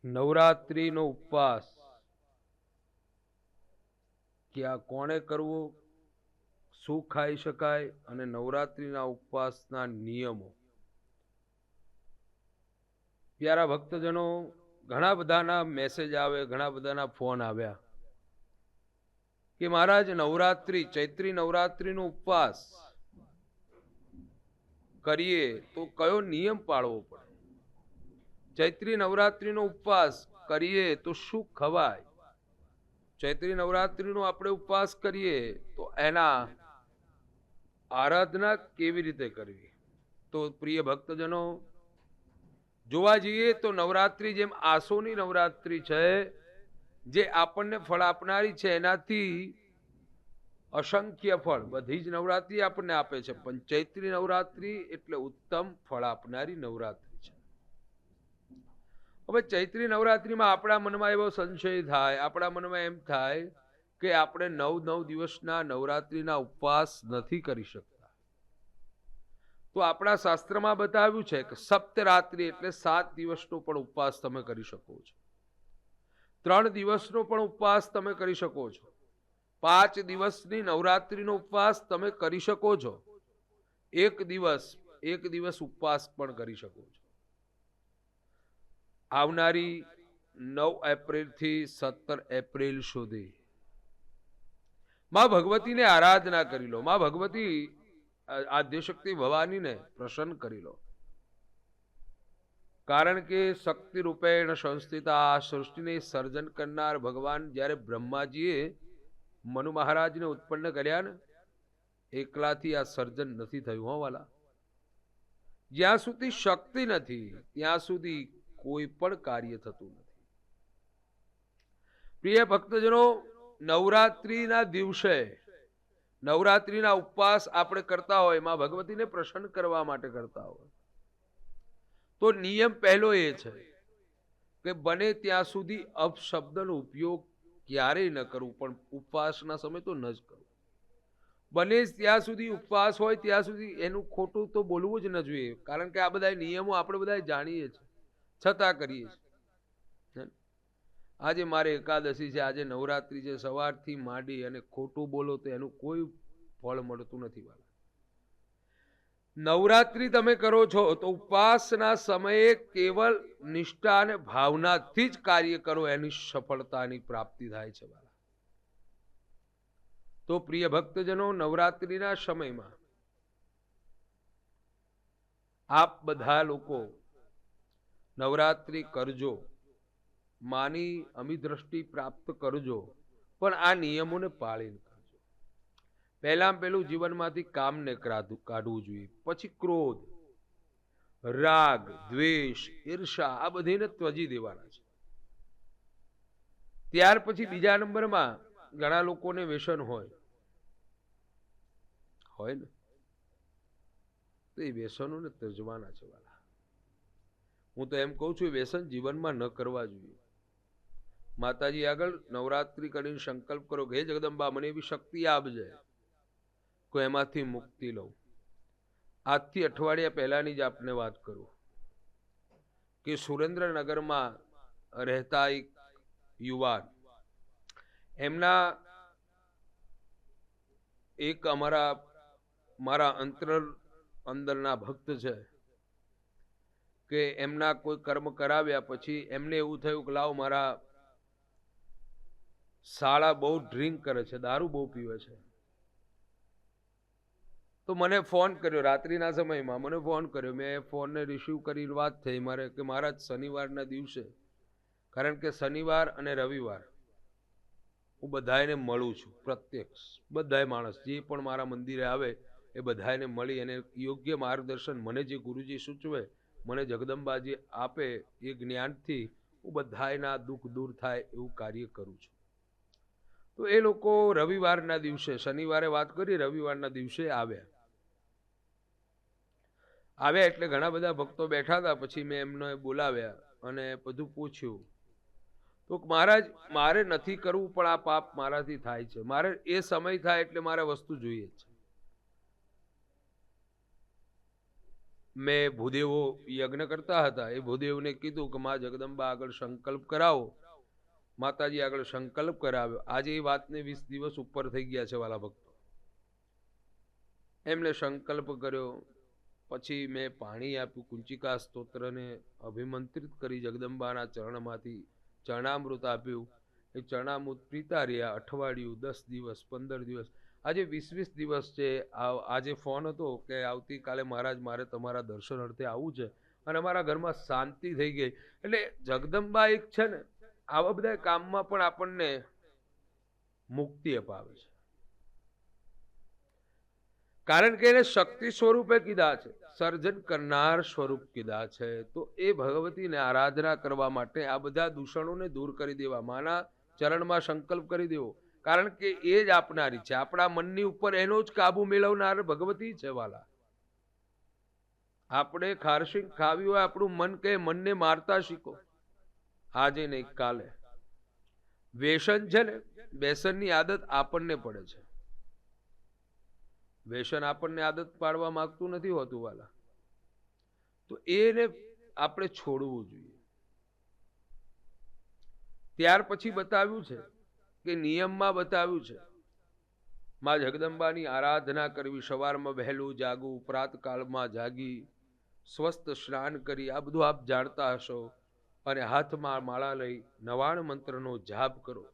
નવરાત્રિનો ઉપવાસ ક્યાં કોણે કરવો, શું ખાઈ શકાય અને નવરાત્રિના ઉપવાસના નિયમો. પ્યારા ભક્તજનો, ઘણા બધાના મેસેજ આવે, ઘણા બધાના ફોન આવ્યા કે મહારાજ નવરાત્રિ, ચૈત્રી નવરાત્રિનો ઉપવાસ કરીએ તો કયો નિયમ પાળવો પડે, ચૈત્રી નવરાત્રિનો ઉપવાસ કરીએ તો શું ખવાય, ચૈત્રી નવરાત્રિનો આપણે ઉપવાસ કરીએ તો એના આરાધના કેવી રીતે કરવી. તો પ્રિય ભક્તજનો, જોવા જઈએ તો નવરાત્રિ જેમ આસોની નવરાત્રિ છે, જે આપણને ફળ આપનારી છે, એનાથી અસંખ્ય ફળ બધી જ નવરાત્રિ આપણને આપે છે, પણ ચૈત્રી નવરાત્રિ એટલે ઉત્તમ ફળ આપનારી નવરાત્રિ છે. હવે ચૈત્રી નવરાત્રિમાં આપણા મનમાં એવો સંશય થાય, આપણા મનમાં એમ થાય કે આપણે 9 દિવસના નવરાત્રિના ઉપવાસ નથી કરી શકતા. તો આપણા શાસ્ત્રમાં બતાવ્યું છે કે સપ્તરાત્રિ એટલે 7 દિવસનો પણ ઉપવાસ તમે કરી શકો છો, 3 દિવસનો પણ ઉપવાસ તમે કરી શકો છો, 5 દિવસની નવરાત્રિનો ઉપવાસ તમે કરી શકો છો, એક દિવસ ઉપવાસ પણ કરી શકો છો. આવનારી 9 એપ્રિલથી 17 એપ્રિલ સુધી માં ભગવતીને આરાધના કરી લો, માં ભગવતી આદ્યશક્તિ ભવાનીને પ્રસન્ન કરી લો. કારણ કે શક્તિ રૂપેણ સંસ્થિતા, સૃષ્ટિને સર્જન કરનાર ભગવાન જ્યારે બ્રહ્માજીએ મનુ મહારાજને ઉત્પન્ન કર્યા ને, એકલાથી આ સર્જન નથી થયું હો વાલા. જ્યાં સુધી શક્તિ નથી ત્યાં સુધી કોઈ પણ કાર્ય થતું નથી. પ્રિય ભક્તજનો, નવરાત્રિના દિવસે નવરાત્રિના ઉપવાસ આપણે કરતા હોય, માં ભગવતીને પ્રસન્ન કરવા માટે કરતા હોય, તો નિયમ પહેલો એ છે કે બને ત્યાં સુધી અપશબ્દનો ઉપયોગ ક્યારેય ન કરવું, પણ ઉપવાસના સમય તો ન જ કરવું. બને ત્યાં સુધી ઉપવાસ હોય ત્યાં સુધી એનું ખોટું તો બોલવું જ ન જોઈએ, કારણ કે આ બધા નિયમો આપણે બધા જાણીએ છીએ, છતાં કરીએ છીએ. આજે મારે એકાદશી છે, આજે નવરાત્રિ છે, સવારથી માંડી અને ખોટું બોલો તો એનું કોઈ ફળ મળતું નથી. નવરાત્રિ તમે કરો છો તો ઉપવાસના સમયે કેવલ નિષ્ઠા અને ભાવનાથી જ કાર્ય કરો, એની સફળતાની પ્રાપ્તિ થાય છે. તો પ્રિય ભક્તજનો, નવરાત્રિના સમયમાં આપ બધા લોકો નવરાત્રિ કરજો, માની અમી દ્રષ્ટિ પ્રાપ્ત કરજો, પણ આ નિયમોને પાળીને કરજો. પહેલું જીવનમાંથી કામને કાઢવું જોઈએ, પછી ક્રોધ, રાગ, દ્વેષ, ઈર્ષા આ બધીને ત્યજી દેવાના છે. ત્યાર પછી બીજા નંબરમાં ઘણા લોકોને વ્યસન હોય ને, તો એ વ્યસનોને ત્યજવાના છે વાલા. હું તો એમ કહું છું, વ્યસન જીવનમાં ન કરવા જોઈએ. માતાજી આગળ નવરાત્રિ કરીને સંકલ્પ કરો કે હે જગદંબા, મને એવી શક્તિ આપજે કે એમાંથી મુક્તિ લઉં. આજથી અઠવાડિયા પહેલાની જ આપને વાત કરું કે સુરેન્દ્રનગરમાં રહેતા એક યુવાન, એમના એક મારા અંદરના ભક્ત છે કે એમના કોઈ કર્મ કરાવ્યા પછી એમને એવું થયું કે લાવ, મારા શાળા બહુ ડ્રિંક કરે છે, દારૂ બહુ પીવે છે, તો મને ફોન કર્યો રાત્રિના સમયમાં, મને ફોન કર્યો. મેં ફોનને રિસીવ કરી વાત થઈ મારે કે મહારાજ શનિવારના દિવસે, કારણ કે શનિવાર અને રવિવાર હું બધાને મળું છું પ્રત્યક્ષ, બધાય માણસ જે પણ મારા મંદિરે આવે એ બધાને મળી અને યોગ્ય માર્ગદર્શન મને જે ગુરુજી સૂચવે, મને જગદંબાજી આપે, એ જ્ઞાનથી હું બધાયના દુઃખ દૂર થાય એવું કાર્ય કરું છું. તો એ લોકો રવિવારના દિવસે, શનિવારે વાત કરી, રવિવારના દિવસે આવ્યા એટલે ઘણા બધા ભક્તો બેઠા હતા. પછી મેં એમને બોલાવ્યા અને બધું પૂછ્યું. તો મહારાજ, મારે નથી કરવું પણ આ પાપ મારાથી થાય છે, મારે એ સમય થાય એટલે મારે વસ્તુ જોઈએ છે. મેં ભૂદેવો યજ્ઞ કરતા હતા, એ ભૂદેવને કીધું કે મા જગદંબા આગળ સંકલ્પ કરાવો. માતાજી આગળ સંકલ્પ કરાવ્યો. આજે એ વાતને 20 દિવસ ઉપર થઈ ગયા છે વાલા ભક્તો. એમને સંકલ્પ કર્યો, પછી મેં પાણી આપ્યું, કુંચિકા સ્તોત્રને અભિમંત્રિત કરી, જગદંબાના ચરણમાંથી ચરણામૃત આપ્યું. એ ચરણામૃત પીતા રહ્યા અઠવાડિયું, 10 દિવસ, 15 દિવસ, આજે 20 દિવસ છે. આજે ફોન હતો કે આવતીકાલે મહારાજ મારે તમારા દર્શન અર્થે આવવું છે, અને અમારા ઘરમાં શાંતિ થઈ ગઈ. એટલે જગદંબા એક છે ને, આવા બધા કામમાં પણ આપણને મુક્તિ અપાવે છે, કારણ કે એને શક્તિ સ્વરૂપે કીધા છે, સર્જન કરનાર સ્વરૂપ કીધા છે. તો એ ભગવતીને આરાધના કરવા માટે આ બધા દૂષણોને દૂર કરી દેવા, માના ચરણમાં સંકલ્પ કરી દેવો, કારણ કે એ જ આપનારી છે. આપણા મનની ઉપર એનો જ કાબુ મેળવનાર ભગવતી છે વાલા. આપણે ખારશી ખાવી હોય, આપણું મન કે મનને મારતા શીખો, આજે નહીં કાલે. વ્યસન છે ને, વ્યસનની આદત આપણને પડે છે. વ્યસન આપણને આદત પાડવા માંગતું નથી હોતું વાલા. તો એને આપણે છોડવું જોઈએ. ત્યાર પછી બતાવ્યું છે કે નિયમમાં બતાવ્યું છે, માં જગદંબાની આરાધના કરવી, સવારમાં વહેલું જાગવું, પ્રાતકાળમાં જાગી સ્વસ્થ સ્નાન કરી, આ બધું આપ જાણતા હશો. અને હાથમાં માળા લઈ 99 મંત્રનો જાપ કરો.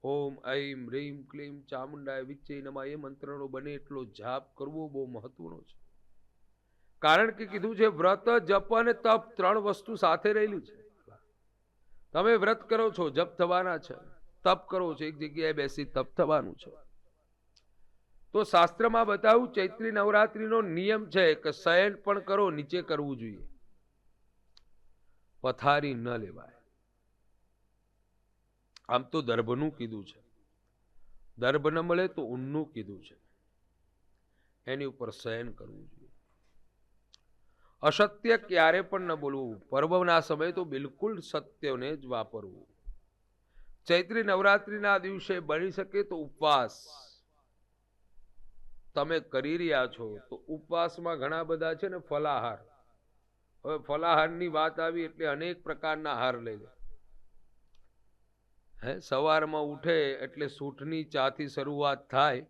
ઓમ ઐમ રીમ ક્લીમ ચામુંડાય વિચ્ચે નમઃ, એ મંત્રનો બને એટલો જાપ કરવો બહુ મહત્વનો છે. કારણ કે કીધું છે વ્રત, જપ અને તપ 3 વસ્તુ સાથે રહેલી છે. તમે વ્રત કરો છો, જપ થવાના છે. તપ કરો છો, એક જગ્યાએ બેસી તપ થવાનું છે. તો શાસ્ત્રમાં બતાવ્યું, ચૈત્રી નવરાત્રીનો નિયમ છે કે શયન પણ કરો, નીચે કરવું જોઈએ, પથારી ન લેવાય. આમ તો દર્ભનું કીધું છે, દર્ભ ન મળે તો ઊનનું કીધું છે, એની ઉપર શયન કરવું જોઈએ. અસત્ય ક્યારે પણ ન બોલવું, પર્વના સમયે તો બિલકુલ સત્યને જ વાપરવું. ચૈત્રી નવરાત્રીના દિવસે બની શકે તો ઉપવાસ તમે કરી રહ્યા છો, તો ઉપવાસમાં ઘણા બધા છે ને ફલાહાર. હવે ફલાહારની વાત આવી એટલે અનેક પ્રકારના આહાર લઈ લે. સવારમાં ઉઠે એટલે સૂઠની ચાથી શરૂઆત થાય,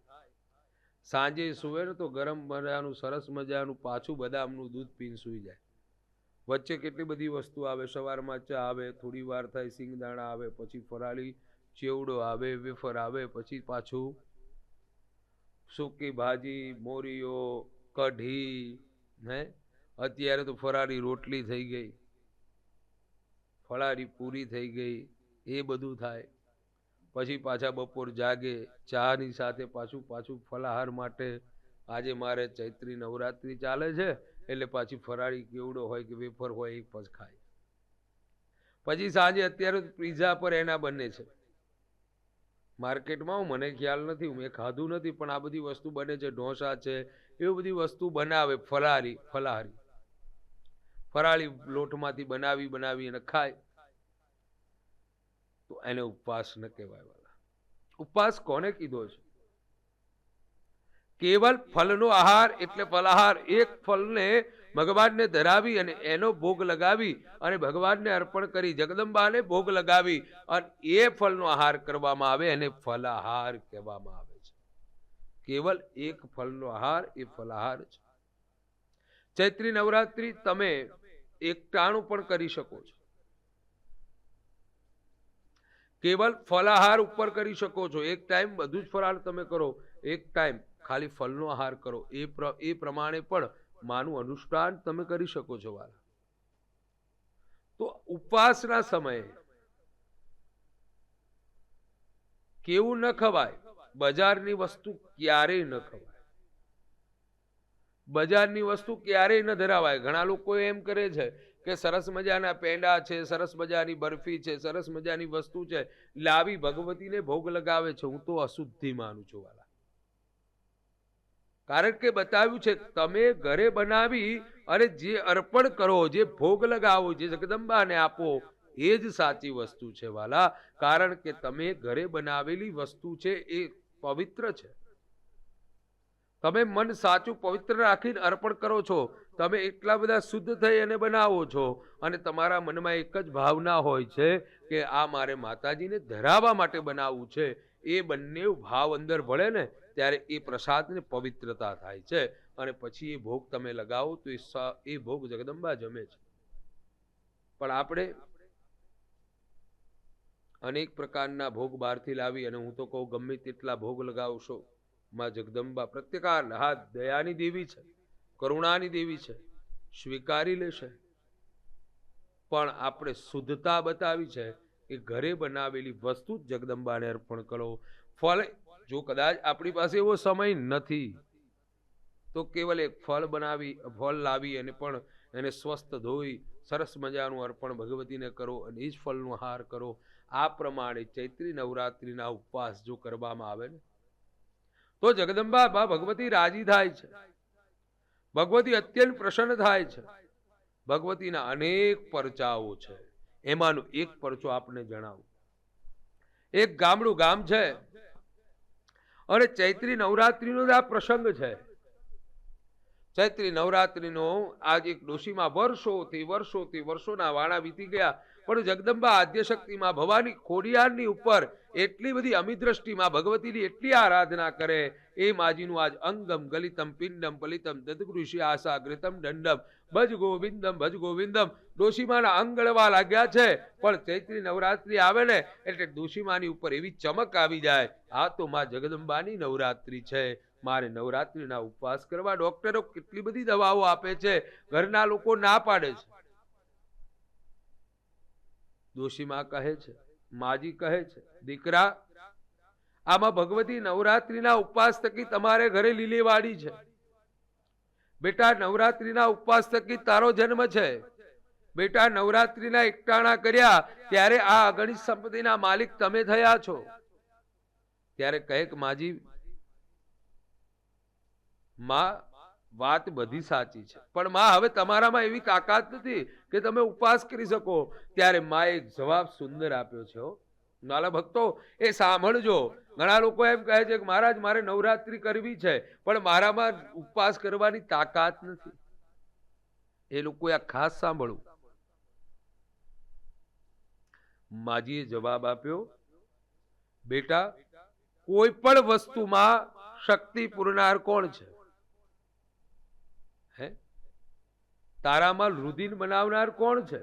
સાંજે સુવે ને તો ગરમ મજાનું સરસ મજાનું પાછું બદામનું દૂધ પીને સૂઈ જાય. વચ્ચે કેટલી બધી વસ્તુ આવે, સવારમાં ચા આવે, થોડી વાર થાય સિંગદાણા આવે, પછી ફરાળી ચેવડો આવે, વેફર આવે, પછી પાછું સૂકી ભાજી, મોરીઓ, કઢી, અત્યારે તો ફરાળી રોટલી થઈ ગઈ, ફરાળી પૂરી થઈ ગઈ, એ બધું થાય. પછી પાછા બપોર જાગે, ચાની સાથે પાછું ફલાહાર માટે. આજે મારે ચૈત્રી નવરાત્રી ચાલે છે એટલે પાછી ફરાળી કેવડો હોય કે વેફર હોય એ પછી ખાય. પછી સાંજે અત્યારે પીઝા પર એના બને છે માર્કેટમાં, મને ખ્યાલ નથી, મેં ખાધું નથી, પણ આ બધી વસ્તુ બને છે, ઢોસા છે, એવી બધી વસ્તુ બનાવે ફરાળી લોટમાંથી બનાવી અને ખાય. તો એને ઉપવાસ ન કહેવાય વાલા. ઉપવાસ કોને કીધો છે? કેવલ ફલનો આહાર એટલે ફલાહાર. એક ફલને ભગવાનને ધરાવી અને એનો ભોગ લગાવી અને ભગવાનને અર્પણ કરી, જગદંબાને ભોગ લગાવી અને એ ફલનો આહાર કરવામાં આવે, એને ફલાહાર કહેવામાં આવે છે. કેવલ એક ફલનો આહાર એ ફલાહાર છે. ચૈત્રી નવરાત્રી તમે એકટાણું પણ કરી શકો છો, કેવલ ફલાહાર ઉપર કરી શકો છો. એક ટાઈમ બધું જ ફરાળ તમે કરો, એક ટાઈમ ખાલી ફલનો આહાર કરો, એ પ્રમાણે પણ માનું અનુષ્ઠાન તમે કરી શકો છો વાલા. તો ઉપવાસના સમયે કેવું ન ખવાય, બજારની વસ્તુ ક્યારેય ન ખવાય, બજારની વસ્તુ ક્યારેય ન ધરાવાય. ઘણા લોકો એમ કરે છે કે સરસ મજાના પેંડા છે, સરસ મજાની બરફી છે, સરસ મજાની વસ્તુ છે, લાવી ભગવતીને ભોગ લગાવે છે. હું તો અશુદ્ધિ માનું છું વાલા. કારણ કે બતાવ્યું છે તમે ઘરે બનાવી અને જે અર્પણ કરો, જે ભોગ લગાવો, જે જગદંબાને આપો, એ જ સાચી વસ્તુ છે વાલા. કારણ કે તમે ઘરે બનાવેલી વસ્તુ છે એ પવિત્ર છે. તમે મન સાચું પવિત્ર રાખીને અર્પણ કરો છો, તમે એટલા બધા શુદ્ધ થઈ અને બનાવો છો, અને તમારા મનમાં એક જ ભાવના હોય છે કે આ મારે માતાજીને ધરાવવા માટે બનાવવું છે. એ બંને ભાવ અંદર ભળે ને ત્યારે એ પ્રસાદને પવિત્રતા થાય છે, અને પછી એ ભોગ તમે લગાવો તો એ ભોગ જગદંબા જમે છે. પણ આપણે અનેક પ્રકારના ભોગ બહારથી લાવી, અને હું તો કહું ગમે તેટલા ભોગ લગાવશો, માં જગદંબા પ્રત્યેકાર હા દયાની દેવી છે, કરુણાની દેવી છે, સ્વીકારી લેશે. પણ આપણે શુદ્ધતા બતાવી છે કે ઘરે બનાવેલી વસ્તુ જ જગદંબાને અર્પણ કરો. ફળ જો કદાચ આપણી પાસે એવો સમય નથી તો કેવલ એક ફળ લાવી અને પણ એને સ્વસ્થ ધોઈ સરસ મજાનું અર્પણ ભગવતીને કરો, અને એ જ ફળનો હાર કરો. આ પ્રમાણે ચૈત્રી નવરાત્રિના ઉપવાસ જો કરવામાં આવે ને તો જગદંબા ભગવતી રાજી થાય છે, ભગવતી અત્યંત પ્રસન્ન થાય છે. ભગવતીના અનેક પરચાઓ છે, એમાંનો એક પરચો આપને જણાવું. એક ગામડું ગામ છે, અને ચૈત્રી નવરાત્રિનો આ પ્રસંગ છે. ચૈત્રી નવરાત્રિનો આજ એક ડોશીમાં વર્ષોના વાણા વીતી ગયા, પણ જગદંબા આદ્યશક્તિમાં ભવાની ખોડિયારની ઉપર એટલી બધી અમિદ્રષ્ટિમાં ભગવતીની એટલી આરાધના કરે. એ માજીનું આજ અંગમ ગલિતમ પિંડમ પલિતમ દદગૃષિ આશા ઘૃતમ દંડમ ભજ ગોવિંદમ ડોશીમાના અંગળવા લાગ્યા છે. પણ ચૈત્રી નવરાત્રિ આવે ને એટલે ડોશીમાની ઉપર એવી ચમક આવી જાય, આ તો માં જગદંબાની નવરાત્રિ છે, મારે નવરાત્રિના ઉપવાસ કરવા. ડોક્ટરો કેટલી બધી દવાઓ આપે છે, ઘરના લોકો ના પાડે છે. ડોશીમાં કહે છે, માજી કહે છે, દીકરા આમાં ભગવતી નવરાત્રિના ઉપવાસ થકી તમારે ઘરે લીલી વાડી છે. બેટા નવરાત્રિના ઉપવાસ થકી તારો જન્મ છે. બેટા નવરાત્રિના એકટાણા કર્યા ત્યારે આ અગણિત સંપત્તિના માલિક તમે થયા છો. ત્યારે કહે કે માજી માં વાત બધી સાચી છે, પણ માં હવે તમારામાં એવી તાકાત નથી કે તમે ઉપવાસ કરી શકો. ત્યારે માં એક જવાબ સુંદર આપ્યો છે. નાલા ભક્તો એ સાંભળજો. ઘણા લોકો એમ કહે છે કે મહારાજ મારે નવરાત્રિ કરવી છે પણ મારામાં ઉપવાસ કરવાની તાકાત નથી. એ લોકોએ આ ખાસ સાંભળવું. માજીએ જવાબ આપ્યો, બેટા કોઈ પણ વસ્તુમાં શક્તિ પૂરનાર કોણ છે? હે, તારામાં રુધિર બનાવનાર કોણ છે?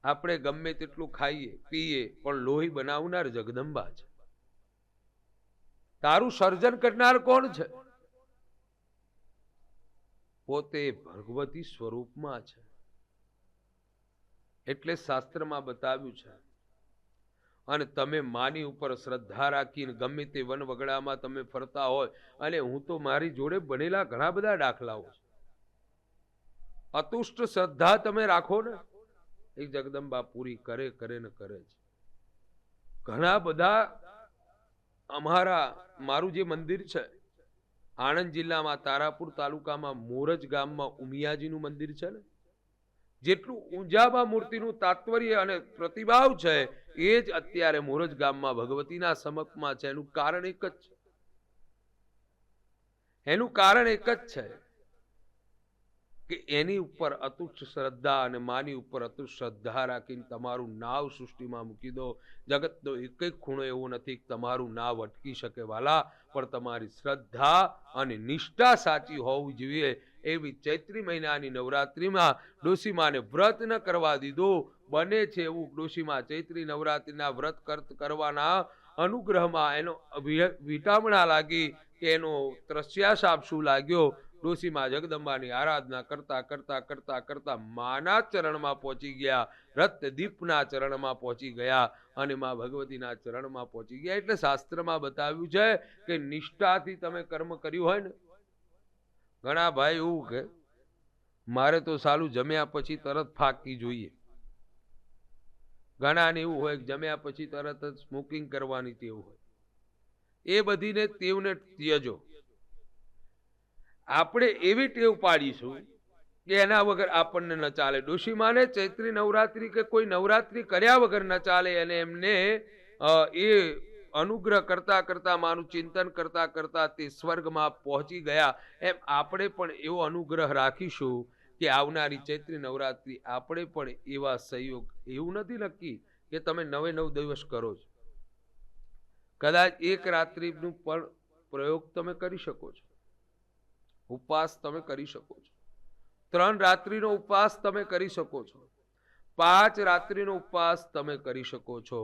આપણે ગમે તેટલું ખાઈએ પીએ પણ લોહી બનાવનાર જગદંબા છે. તારું સર્જન કરનાર કોણ છે? પોતે ભગવતી સ્વરૂપમાં છે. એટલે શાસ્ત્રમાં બતાવ્યું છે. અને તમે માની ઉપર શ્રદ્ધા રાખીને ગમે તે વન વગડામાં તમે ફરતા હોય, અને હું તો મારી જોડે બનેલા ઘણા બધા દાખલાઓ છે. અતુષ્ટ શ્રદ્ધા તમે રાખો ને એ જગદંબા પૂરી કરે ને કરે છે. ઘણા બધા મારું જે મંદિર છે આણંદ જિલ્લામાં તારાપુર તાલુકામાં મોરજ ગામમાં ઉમિયાજીનું મંદિર છે ને, જેટલું ઊંઝામાં મૂર્તિનું તાત્પર્ય અને પ્રતિભાવ છે એ જ અત્યારે મોરજ ગામમાં ભગવતીના સમક્ષમાં છે. એનું કારણ એક જ છે. એનું કારણ એક જ છે કે એની ઉપર અતુચ્છ શ્રદ્ધા અને માની ઉપર અતુચ્છ શ્રદ્ધા રાખીને તમારું નાવ સૃષ્ટિમાં મૂકી દો. જગતનો એક ખૂણો એવો નથી કે તમારું નાવ અટકી શકે વાલા, પણ તમારી શ્રદ્ધા અને નિષ્ઠા સાચી હોવી જોઈએ. એવી ચૈત્રી મહિનાની નવરાત્રિમાં ડોશીમાને વ્રત ન કરવા દીધો. બને છે એવું ડોશીમા ચૈત્રી નવરાત્રિના વ્રત કરવાના અનુગ્રહમાં એનો વિટામણા લાગી કે એનો ત્રસ્યાશાપ શું લાગ્યો. ડોશીમા જગદંબાની આરાધના કરતા કરતા કરતા કરતા માના ચરણમાં પહોંચી ગયા, રત્નદીપના ચરણમાં પહોંચી ગયા, અને મા ભગવતીના ચરણમાં પહોંચી ગયા. એટલે શાસ્ત્રમાં બતાવ્યું છે કે નિષ્ઠાથી તમે કર્મ કર્યું હોય ને. ઘણા ભાઈ એવું કે મારે તો સાલું જમ્યા પછી તરત ફાકી જોઈએ. ઘણાને એવું હોય જમ્યા પછી તરત જ સ્મોકિંગ કરવાની ટેવ હોય. એ બધીને ટેવને ત્યજો. આપણે એવી ટેવ પાડીશું કે એના વગર આપણને ન ચાલે. ડોશીમાને ચૈત્રી નવરાત્રિ કે કોઈ નવરાત્રિ કર્યા વગર ન ચાલે, અને એમને એ અનુગ્રહ કરતા કરતા માનું ચિંતન કરતા કરતા તે સ્વર્ગમાં પહોંચી ગયા, એમ આપણે પણ એવો અનુગ્રહ રાખીશું કે આવનારી ચૈત્રી નવરાત્રી આપણે પણ એવા સહયોગ, એવું નથી નક્કી કે તમે 9 દિવસ કરો છો, કદાચ એક રાત્રિનું પણ પ્રયોગ તમે કરી શકો છો, ઉપવાસ તમે કરી શકો છો, 3 રાત્રિનો ઉપવાસ તમે કરી શકો છો, 5 રાત્રિનો ઉપવાસ તમે કરી શકો છો,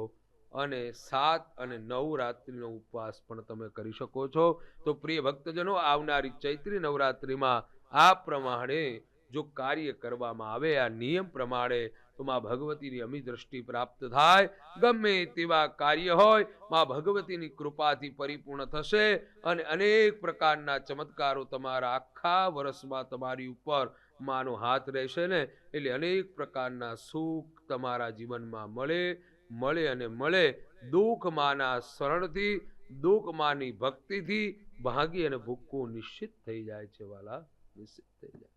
અને 7 અને 9 રાત્રિનો ઉપવાસ પણ તમે કરી શકો છો. તો પ્રિય ભક્તજનો, આવનારી ચૈત્રી નવરાત્રિમાં આ પ્રમાણે જો કાર્ય કરવામાં આવે, આ નિયમ પ્રમાણે, તો માં ભગવતીની અમી દ્રષ્ટિ પ્રાપ્ત થાય. ગમે તેવા કાર્ય હોય, માં ભગવતીની કૃપાથી પરિપૂર્ણ થશે અને અનેક પ્રકારના ચમત્કારો તમારા આખા વર્ષમાં તમારી ઉપર માનો હાથ રહેશે ને, એટલે અનેક પ્રકારના સુખ તમારા જીવનમાં મળે અને મળે. દુઃખ માના શરણથી, દુઃખ માની ભક્તિથી ભાગી અને ભૂખવું નિશ્ચિત થઈ જાય છે વાલા, નિશ્ચિત થઈ જાય.